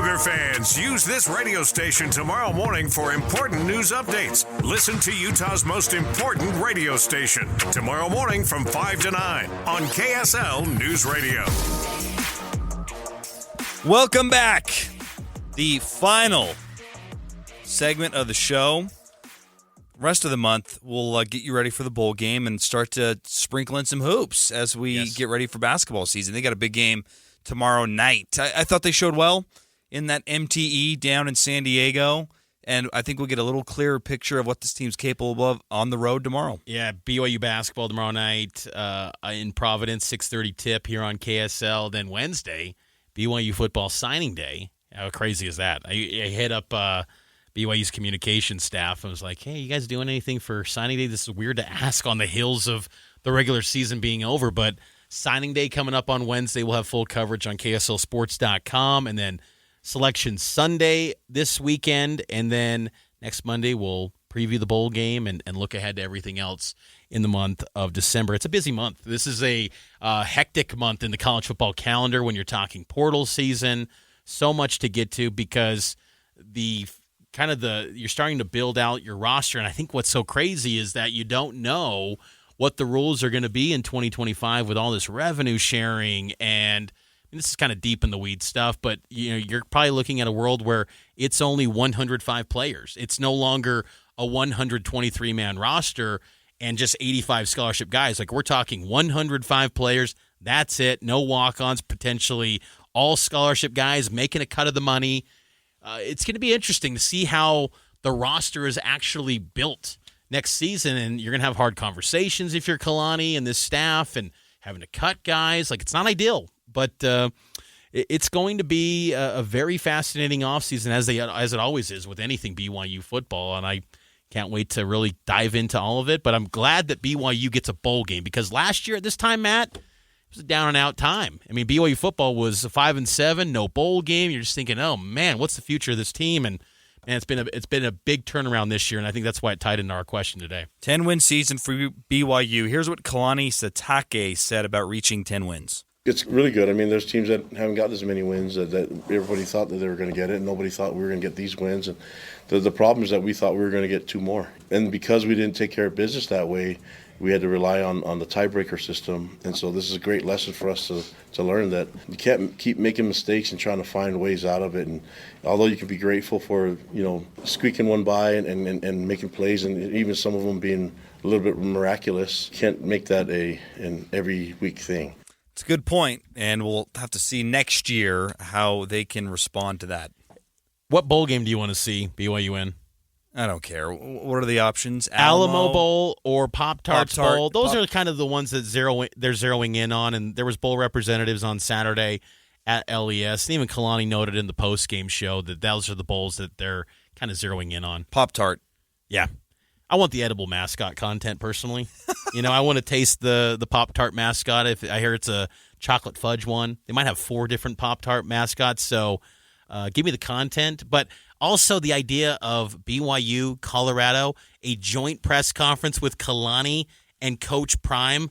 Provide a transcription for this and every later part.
Cougar fans, use this radio station tomorrow morning for important news updates. Listen to Utah's most important radio station tomorrow morning from 5 to 9 on KSL News Radio. Welcome back. The final segment of the show. Rest of the month, we'll get you ready for the bowl game and start to sprinkle in some hoops as we get ready for basketball season. They got a big game tomorrow night. I thought they showed well in that MTE down in San Diego, and I think we'll get a little clearer picture of what this team's capable of on the road tomorrow. Yeah, BYU basketball tomorrow night in Providence, 6:30 tip here on KSL. Then Wednesday, BYU football signing day. How crazy is that? I hit up BYU's communication staff. I was like, hey, you guys doing anything for signing day? This is weird to ask on the heels of the regular season being over, but signing day coming up on Wednesday. We'll have full coverage on KSLSports.com, and then Selection Sunday this weekend, and then next Monday we'll preview the bowl game and look ahead to everything else in the month of December. It's a busy month. This is a hectic month in the college football calendar when you're talking portal season. So much to get to because you're starting to build out your roster, and I think what's so crazy is that you don't know what the rules are going to be in 2025 with all this revenue sharing, and this is kind of deep in the weeds stuff, but you're probably looking at a world where it's only 105 players. It's no longer a 123-man roster and just 85 scholarship guys. Like, we're talking 105 players. That's it. No walk-ons, potentially all scholarship guys making a cut of the money. It's going to be interesting to see how the roster is actually built next season, and you're going to have hard conversations if you're Kalani and this staff and having to cut guys. Like, it's not ideal, but it's going to be a very fascinating offseason as it always is with anything BYU football, and I can't wait to really dive into all of it. But I'm glad that BYU gets a bowl game because last year at this time, Matt, it was a down-and-out time. I mean, BYU football was 5-7, no bowl game. You're just thinking, oh, man, what's the future of this team? And it's been a big turnaround this year, and I think that's why it tied into our question today. 10-win season for BYU. Here's what Kalani Sitake said about reaching 10 wins. It's really good. I mean, there's teams that haven't got as many wins that everybody thought that they were going to get it, and nobody thought we were going to get these wins. And the problem is that we thought we were going to get 2 more. And because we didn't take care of business that way, we had to rely on the tiebreaker system. And so this is a great lesson for us to learn that you can't keep making mistakes and trying to find ways out of it. And although you can be grateful for, squeaking one by and making plays, and even some of them being a little bit miraculous, you can't make that an every week thing. It's a good point, and we'll have to see next year how they can respond to that. What bowl game do you want to see BYU in? I don't care. What are the options? Alamo Bowl or Pop-Tarts Bowl. Those are kind of the ones that they're zeroing in on, and there was bowl representatives on Saturday at LES. And even Kalani noted in the post-game show that those are the bowls that they're kind of zeroing in on. Pop-Tart. Yeah. I want the edible mascot content personally. I want to taste the Pop-Tart mascot. If I hear it's a chocolate fudge one. They might have 4 different Pop-Tart mascots, so give me the content. But also the idea of BYU, Colorado, a joint press conference with Kalani and Coach Prime.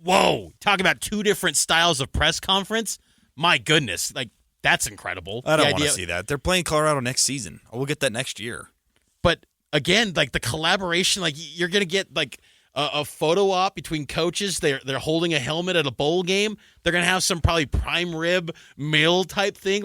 Whoa, talk about 2 different styles of press conference. My goodness, that's incredible. I don't want to see that. They're playing Colorado next season. We'll get that next year. But again, the collaboration, you're going to get a photo op between coaches. They're holding a helmet at a bowl game. They're going to have some probably prime rib meal type thing.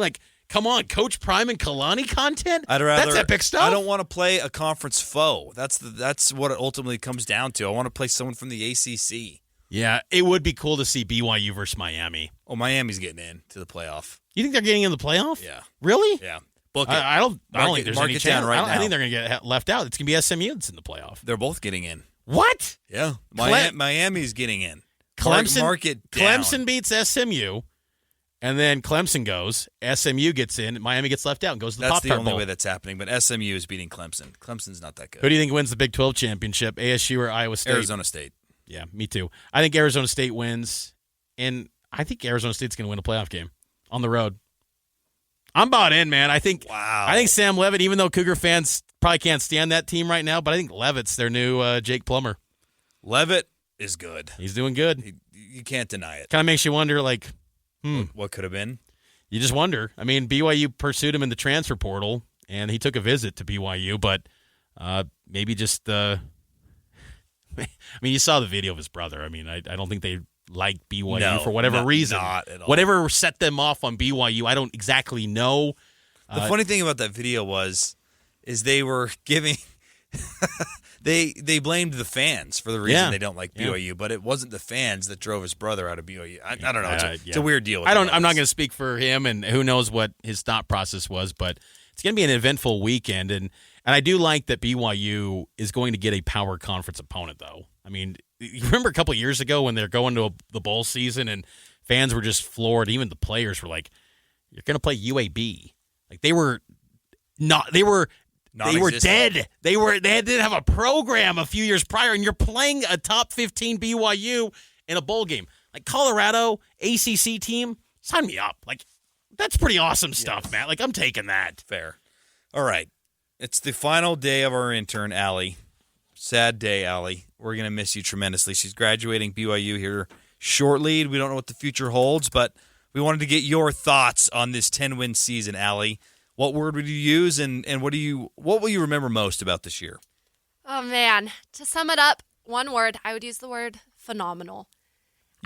Come on, Coach Prime and Kalani content? That's epic stuff. I don't want to play a conference foe. That's what it ultimately comes down to. I want to play someone from the ACC. Yeah, it would be cool to see BYU versus Miami. Oh, Miami's getting in to the playoff. You think they're getting in the playoff? Yeah. Really? Yeah. I don't think there's any chance. Right now. I think they're going to get left out. It's going to be SMU that's in the playoff. They're both getting in. What? Yeah. Miami's getting in. Clemson, Mark it down. Clemson beats SMU, and then Clemson goes. SMU gets in. Miami gets left out and goes to the Pop-Tart Bowl. That's the only way that's happening, but SMU is beating Clemson. Clemson's not that good. Who do you think wins the Big 12 championship, ASU or Iowa State? Arizona State. Yeah, me too. I think Arizona State wins, and I think Arizona State's going to win a playoff game on the road. I'm bought in, man. I think Sam Leavitt, even though Cougar fans probably can't stand that team right now, but I think Leavitt's their new Jake Plummer. Leavitt is good. He's doing good. You can't deny it. Kind of makes you wonder, what could have been? You just wonder. I mean, BYU pursued him in the transfer portal, and he took a visit to BYU, but maybe just I mean, you saw the video of his brother. I mean, I don't think they like BYU for whatever reason. Not at all. Whatever set them off on BYU, I don't exactly know. The funny thing about that video is they were giving they blamed the fans for the reason they don't like BYU, but it wasn't the fans that drove his brother out of BYU. I don't know. It's a weird deal. I'm not going to speak for him, and who knows what his thought process was, but it's going to be an eventful weekend, and I do like that BYU is going to get a power conference opponent, though. I mean, you remember a couple of years ago when they're going to the bowl season and fans were just floored. Even the players were like, "You're going to play UAB." Like they were dead. They didn't have a program a few years prior, and you're playing a top 15 BYU in a bowl game. Like Colorado, ACC team, sign me up. Like that's pretty awesome stuff, Matt. Like I'm taking that. Fair. All right. It's the final day of our intern, Allie. Sad day, Allie. We're going to miss you tremendously. She's graduating BYU here shortly. We don't know what the future holds, but we wanted to get your thoughts on this 10-win season, Allie. What word would you use, and what will you remember most about this year? Oh, man. To sum it up, one word, I would use the word phenomenal.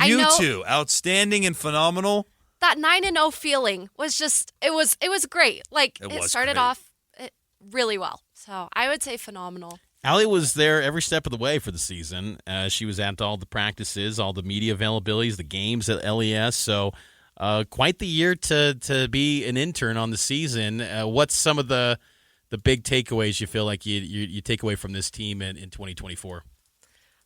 You too. Outstanding and phenomenal. That 9-0 feeling was just, it was great. Like, it started off really well. So I would say phenomenal. Allie was there every step of the way for the season. She was at all the practices, all the media availabilities, the games at LES. So quite the year to be an intern on the season. What's some of the big takeaways you feel like you take away from this team in 2024?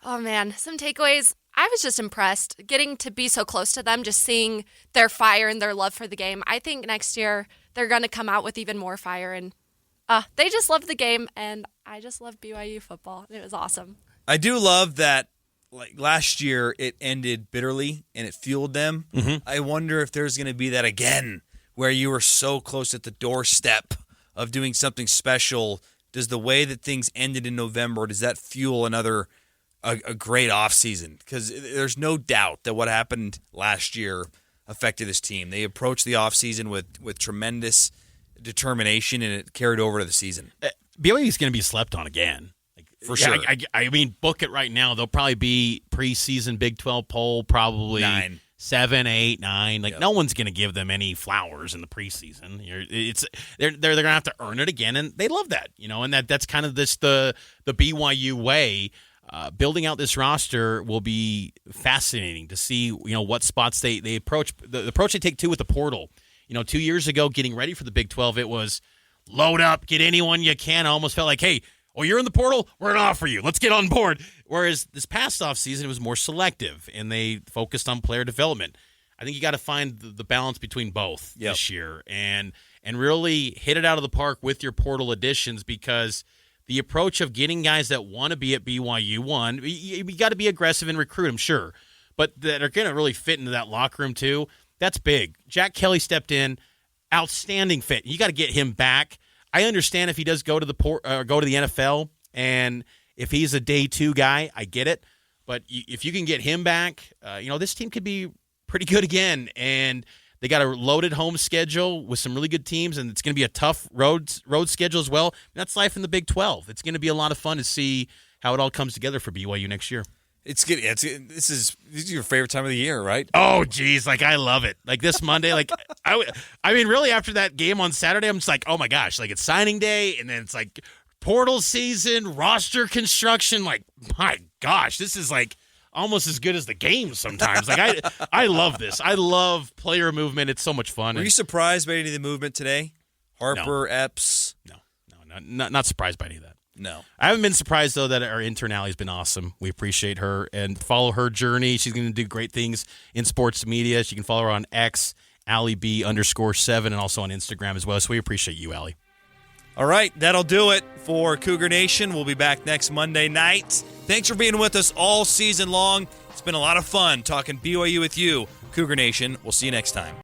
Oh, man. Some takeaways. I was just impressed getting to be so close to them, just seeing their fire and their love for the game. I think next year they're going to come out with even more fire, and they just love the game, and I just love BYU football. It was awesome. I do love that. Like last year, it ended bitterly and it fueled them. Mm-hmm. I wonder if there's going to be that again, where you were so close at the doorstep of doing something special. Does the way that things ended in November, does that fuel a great offseason? Because there's no doubt that what happened last year affected this team. They approached the offseason with tremendous determination, and it carried over to the season. BYU is going to be slept on again. For sure. I mean, book it right now. They'll probably be preseason Big 12 poll, probably 9, 7, 8, 9. Like no one's going to give them any flowers in the preseason. They're going to have to earn it again, and they love that, and that's kind of the BYU way. Building out this roster will be fascinating to see, what spots they approach. The approach they take too with the portal. 2 years ago, getting ready for the Big 12, it was load up, get anyone you can. I almost felt like, hey, you're in the portal, we're going to offer you. Let's get on board. Whereas this past offseason, it was more selective, and they focused on player development. I think you got to find the balance between both this year and really hit it out of the park with your portal additions, because the approach of getting guys that want to be at BYU, you got to be aggressive and recruit them, sure, but that are going to really fit into that locker room too. That's big. Jack Kelly stepped in, outstanding fit. You got to get him back. I understand if he does go to the NFL, and if he's a day 2 guy, I get it. But if you can get him back, this team could be pretty good again. And they got a loaded home schedule with some really good teams, and it's going to be a tough road schedule as well. That's life in the Big 12. It's going to be a lot of fun to see how it all comes together for BYU next year. This is your favorite time of the year, right? Oh, geez. Like, I love it. Like, this Monday, like, I mean, really, after that game on Saturday, I'm just like, oh, my gosh. Like, it's signing day, and then it's, like, portal season, roster construction. Like, my gosh, this is, like, almost as good as the game sometimes. Like, I love this. I love player movement. It's so much fun. Were you surprised by any of the movement today? Harper, Epps? No, not surprised by any of that. No. I haven't been surprised, though, that our intern Allie's been awesome. We appreciate her and follow her journey. She's going to do great things in sports media. You can follow her on X, AllieB_7, and also on Instagram as well. So we appreciate you, Allie. All right, that'll do it for Cougar Nation. We'll be back next Monday night. Thanks for being with us all season long. It's been a lot of fun talking BYU with you, Cougar Nation. We'll see you next time.